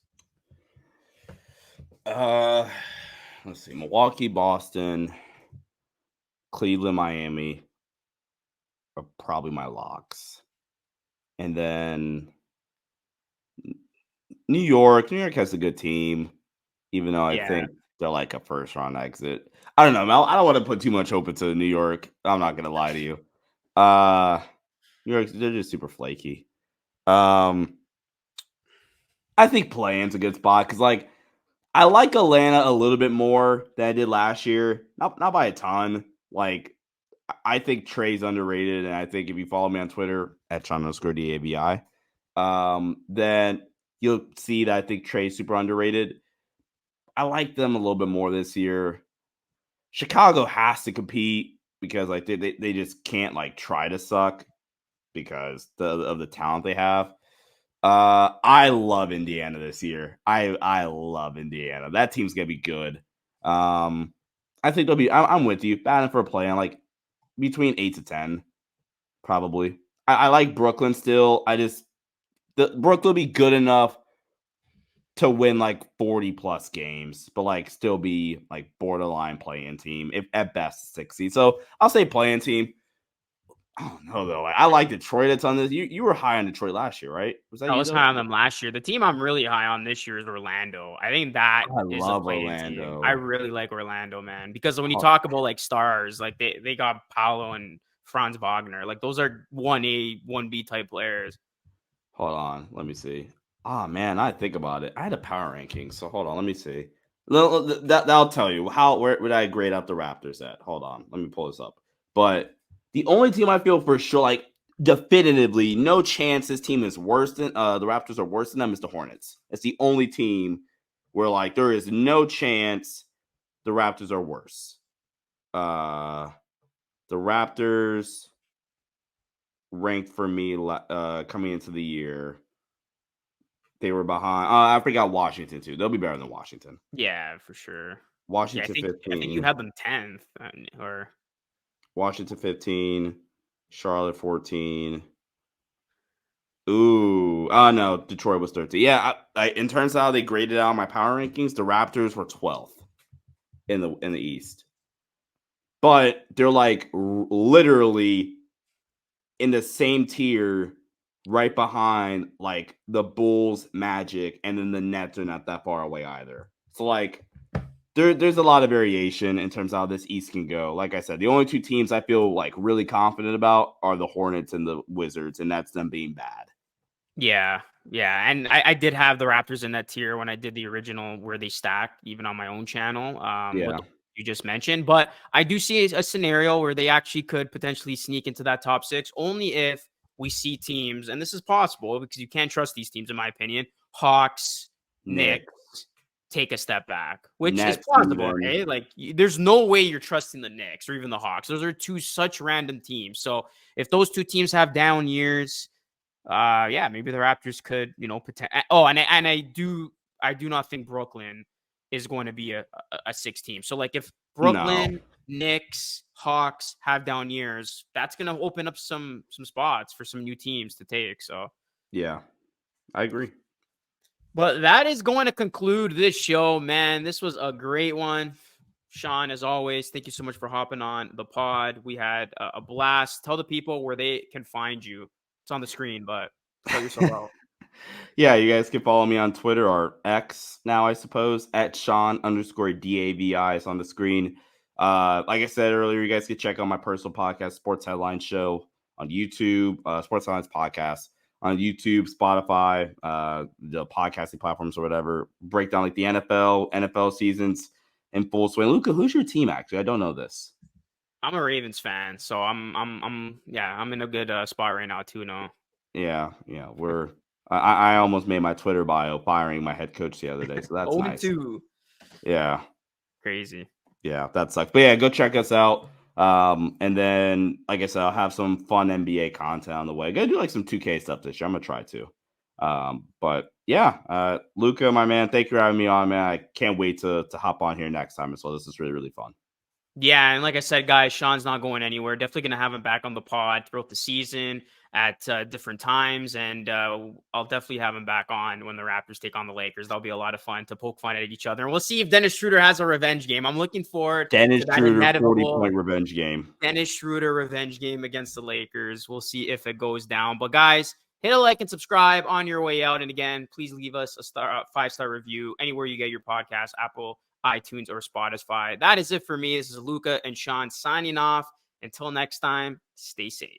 Let's see. Milwaukee, Boston, Cleveland, Miami are probably my locks. And then New York. New York has a good team, even though I Yeah. think they're like a first round exit. I don't know, Mel. I don't want to put too much hope into New York. I'm not gonna lie to you. New York, they're just super flaky. I think playing's a good spot because like I like Atlanta a little bit more than I did last year. Not by a ton. Like I think Trey's underrated, and I think if you follow me on Twitter at @Sean_DABI, then you'll see that I think Trey's super underrated. I like them a little bit more this year. Chicago has to compete because like they just can't like try to suck because of the talent they have. I love Indiana this year. I love Indiana. That team's gonna be good. I think they'll be. I'm with you. Batting for a play on like between 8 to 10, probably. I like Brooklyn still. Brooklyn will be good enough to win like 40 plus games, but like still be like borderline playing team, if at best 60. So I'll say playing team. I don't know though. I like Detroit a ton. You were high on Detroit last year, right? Was that I you was high though? on them last year. The team I'm really high on this year is Orlando. I think that I is a love playing team. I Orlando. really like Orlando, man, because when you Ho- talk about like stars, like they got Paolo and Franz Wagner. Like those are 1A, 1B type players. Hold on, let me see. Oh man, I think about it. I had a power ranking, so hold on, let me see. That'll tell you where would I grade out the Raptors at. Hold on, let me pull this up. But the only team I feel for sure, like definitively, no chance this team is worse than the Raptors are worse than them is the Hornets. It's the only team where like there is no chance the Raptors are worse. The Raptors ranked for me coming into the year. They were behind. I forgot Washington too. They'll be better than Washington. Yeah, for sure. Yeah, Washington I think you 15. had them 10th or Washington 15. Charlotte 14. Ooh. No. Detroit was 13. Yeah. In terms of how they graded out my power rankings, the Raptors were 12th in the East. But they're like literally in the same tier right behind like the Bulls, Magic, and then the Nets are not that far away either. So like there's a lot of variation in terms of how this East can go. Like I said, the only two teams I feel like really confident about are the Hornets and the Wizards, and that's them being bad. yeah, yeah. And I did have the Raptors in that tier when I did the original where they stack, even on my own channel. With Yeah. the you just mentioned, but I do see a scenario where they actually could potentially sneak into that top 6 only if we see teams, and this is possible because you can't trust these teams, in my opinion. Hawks, Nick, Knicks take a step back, which is Nets plausible, even. right? Like, there's no way you're trusting the Knicks or even the Hawks. Those are two such random teams. So if those two teams have down years, yeah, maybe the Raptors could, Oh, and I do not think Brooklyn is going to be a 6 team. So like if No. Brooklyn, Knicks, Hawks have down years, that's going to open up some spots for some new teams to take. So, Yeah, I agree. but that is going to conclude this show, man. This was a great one. Sean, as always, thank you so much for hopping on the pod. We had a blast. Tell the people where they can find you. It's on the screen, but tell yourself out. Yeah, you guys can follow me on Twitter or X now, I suppose, at Sean_DAVI is on the screen. Like I said earlier, you guys can check out my personal podcast, Sports Headline Show, on YouTube, Sports Headlines Podcast on YouTube, Spotify, the podcasting platforms or whatever. Break down like the NFL seasons in full swing. Luca, who's your team actually? I don't know this. I'm a Ravens fan, so I'm in a good spot right now too. No, Yeah, I almost made my Twitter bio firing my head coach the other day, so that's 0 and nice. 2, Yeah. crazy. Yeah, that sucks. But yeah, go check us out. And then, like I said, I'll have some fun NBA content on the way. Gonna do like some 2K stuff this year. I'm gonna try to. But yeah, Luca, my man, thank you for having me on, man. I can't wait to hop on here next time as well. This is really, really fun. Yeah, and like I said, guys, Sean's not going anywhere. Definitely going to have him back on the pod throughout the season at different times, and I'll definitely have him back on when the Raptors take on the Lakers. That'll be a lot of fun to poke fun at each other, and we'll see if Dennis Schroder has a revenge game. I'm looking forward Dennis to that Schroder, inevitable 40-point revenge game. Dennis Schroder revenge game against the Lakers. We'll see if it goes down. But guys, hit a like and subscribe on your way out. And again, please leave us a 5-star review anywhere you get your podcast, Apple, iTunes, or Spotify. That is it for me. This is Luca and Sean signing off. Until next time, stay safe.